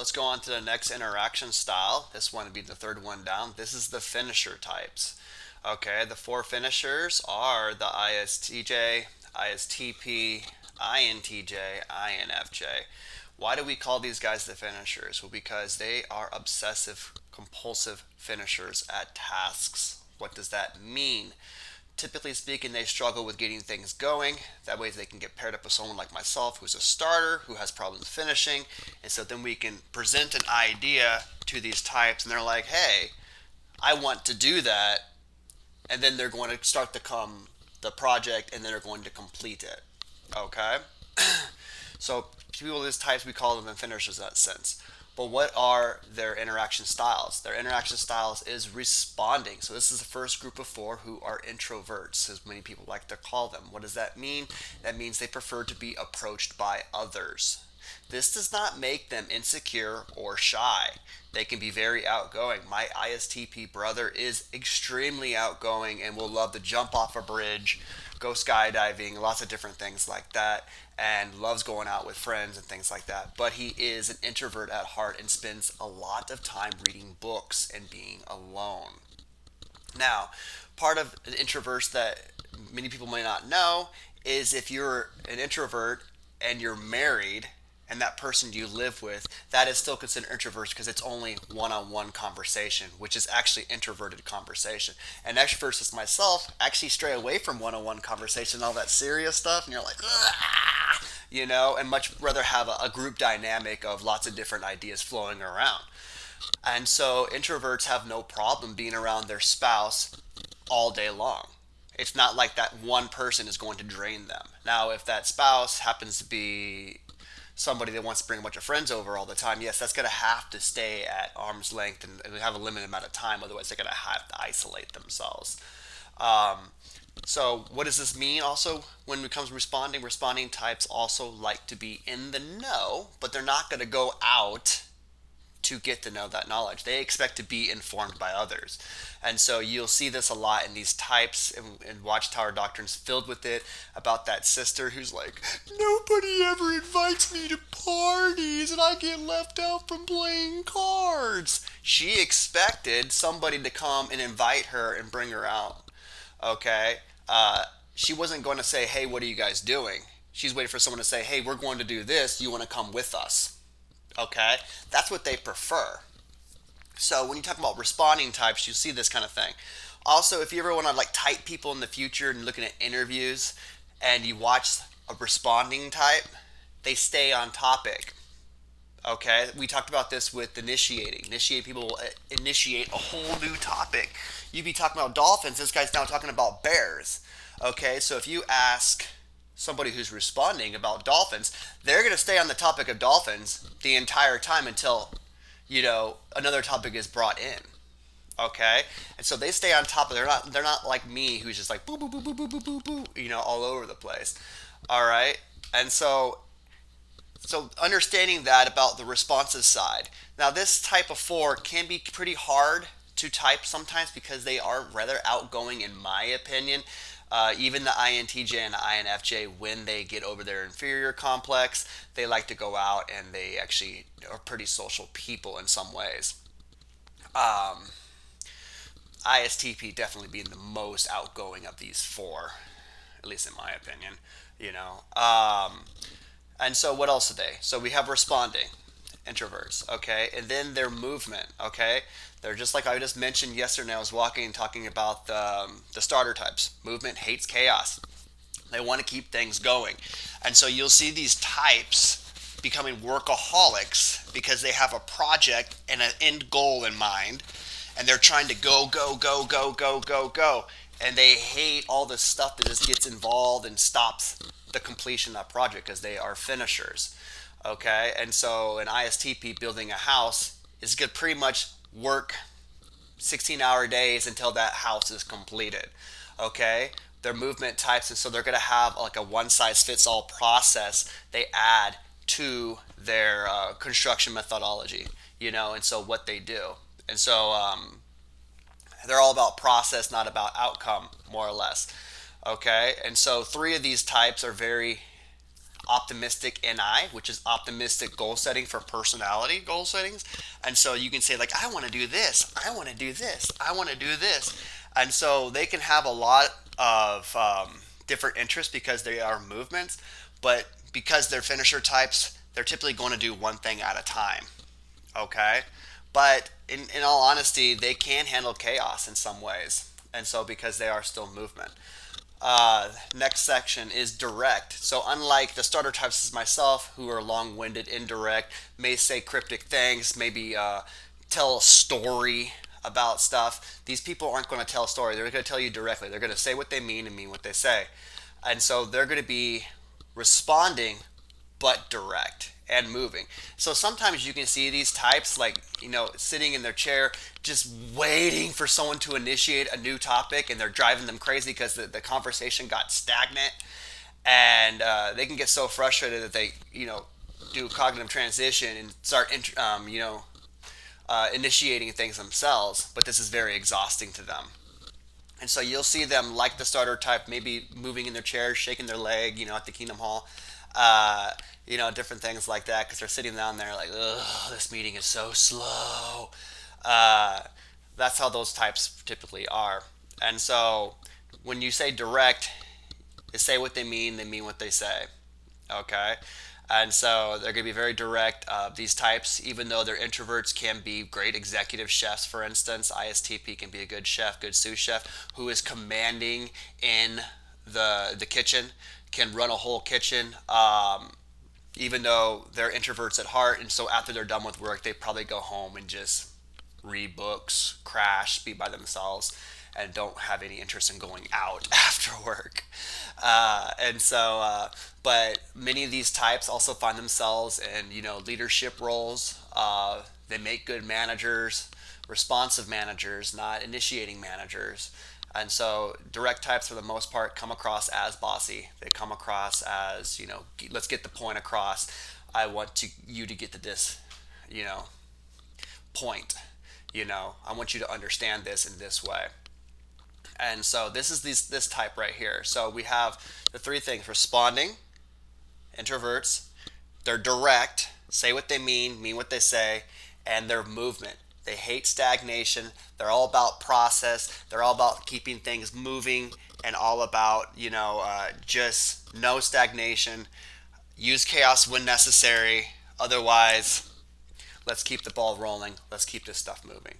let's go on to the next interaction style. This one would be the third one down. This is the finisher types. Okay, the four finishers are the istj, istp, intj, infj. Why do we call these guys the finishers? Well, because they are obsessive compulsive finishers at tasks. What does that mean? Typically speaking, they struggle with getting things going. That way they can get paired up with someone like myself who's a starter, who has problems finishing. And so then we can present an idea to these types and they're like, hey, I want to do that. And then they're going to start to come the project and then they're going to complete it. Okay? So people of these types, we call them finishers in that sense. But what are their interaction styles? Their interaction styles is responding. So this is the first group of four who are introverts, as many people like to call them. What does that mean? That means they prefer to be approached by others. This does not make them insecure or shy. They can be very outgoing. My ISTP brother is extremely outgoing and will love to jump off a bridge, go skydiving, lots of different things like that, and loves going out with friends and things like that. But he is an introvert at heart and spends a lot of time reading books and being alone. Now, part of the introverts that many people may not know is if you're an introvert and you're married and that person you live with, that is still considered introverts because it's only one-on-one conversation, which is actually introverted conversation. And extroverts, as myself, actually stray away from one-on-one conversation, all that serious stuff, and you're like, and much rather have a group dynamic of lots of different ideas flowing around. And so introverts have no problem being around their spouse all day long. It's not like that one person is going to drain them. Now, if that spouse happens to be somebody that wants to bring a bunch of friends over all the time, yes, that's going to have to stay at arm's length and have a limited amount of time. Otherwise, they're going to have to isolate themselves. So what does this mean also when it comes to responding types also like to be in the know, but they're not going to go out to get to know that knowledge. They expect to be informed by others. And so you'll see this a lot in these types and Watchtower Doctrine's filled with it about that sister who's like, nobody ever invites me to parties and I get left out from playing cards. She expected somebody to come and invite her and bring her out. Okay? She wasn't going to say, hey, what are you guys doing? She's waiting for someone to say, hey, we're going to do this. Do you want to come with us? Okay, that's what they prefer. So when you talk about responding types, you see this kind of thing. Also, if you ever want to like type people in the future and looking at interviews and you watch a responding type, they stay on topic. Okay, we talked about this with initiating. Initiate people will initiate a whole new topic. You'd be talking about dolphins. This guy's now talking about bears. Okay, so if you ask somebody who's responding about dolphins, they're going to stay on the topic of dolphins the entire time until, another topic is brought in. Okay? And so they stay on top of they're not like me who's just like boo boo boo boo boo boo boo boo, all over the place. All right? And so understanding that about the responsive side. Now this type of 4 can be pretty hard to type sometimes because they are rather outgoing in my opinion. Even the INTJ and the INFJ, when they get over their inferior complex, they like to go out and they actually are pretty social people in some ways. ISTP definitely being the most outgoing of these 4, at least in my opinion. And so what else today? So we have responding, introverts, okay, and then their movement, okay. They're just like I just mentioned yesterday. I was walking and talking about the starter types. Movement hates chaos. They want to keep things going. And so you'll see these types becoming workaholics because they have a project and an end goal in mind. And they're trying to go, go, go, go, go, go, go. And they hate all the stuff that just gets involved and stops the completion of that project because they are finishers. Okay? And so an ISTP building a house is good pretty much work 16-hour days until that house is completed. Okay, their movement types, and so they're going to have like a one-size-fits-all process they add to their construction methodology, and so what they do. And so they're all about process, not about outcome, more or less. Okay, and so 3 of these types are very optimistic NI, which is optimistic goal setting for personality goal settings. And so you can say like, I want to do this, I want to do this, I want to do this. And so they can have a lot of different interests because they are movements, but because they're finisher types, they're typically going to do one thing at a time. Okay? But in all honesty, they can handle chaos in some ways. And so because they are still movement. Next section is direct. So unlike the starter types as myself, who are long-winded, indirect, may say cryptic things, maybe tell a story about stuff. These people aren't going to tell a story. They're going to tell you directly. They're going to say what they mean and mean what they say. And so they're going to be responding but direct and moving. So sometimes you can see these types like, sitting in their chair just waiting for someone to initiate a new topic, and they're driving them crazy because the conversation got stagnant, and they can get so frustrated that they, do cognitive transition and start, initiating things themselves, but this is very exhausting to them. And so you'll see them, like the starter type, maybe moving in their chair, shaking their leg, at the Kingdom Hall, different things like that, because they're sitting down there like, ugh, this meeting is so slow. That's how those types typically are. And so when you say direct, they say what they mean what they say. Okay? And so they're going to be very direct. These types, even though they're introverts, can be great executive chefs, for instance. ISTP can be a good chef, good sous chef, who is commanding in the kitchen, can run a whole kitchen, even though they're introverts at heart. And so after they're done with work, they probably go home and just read books, crash, be by themselves, and don't have any interest in going out after work. But many of these types also find themselves in, leadership roles. They make good managers, responsive managers, not initiating managers. And so direct types, for the most part, come across as bossy. They come across as, let's get the point across. I want you to get to this, point. I want you to understand this in this way. And so this is this type right here. So we have the three things: responding, introverts, they're direct, say what they mean what they say, and their movement. They hate stagnation. They're all about process. They're all about keeping things moving, and all about, just no stagnation. Use chaos when necessary. Otherwise, let's keep the ball rolling. Let's keep this stuff moving.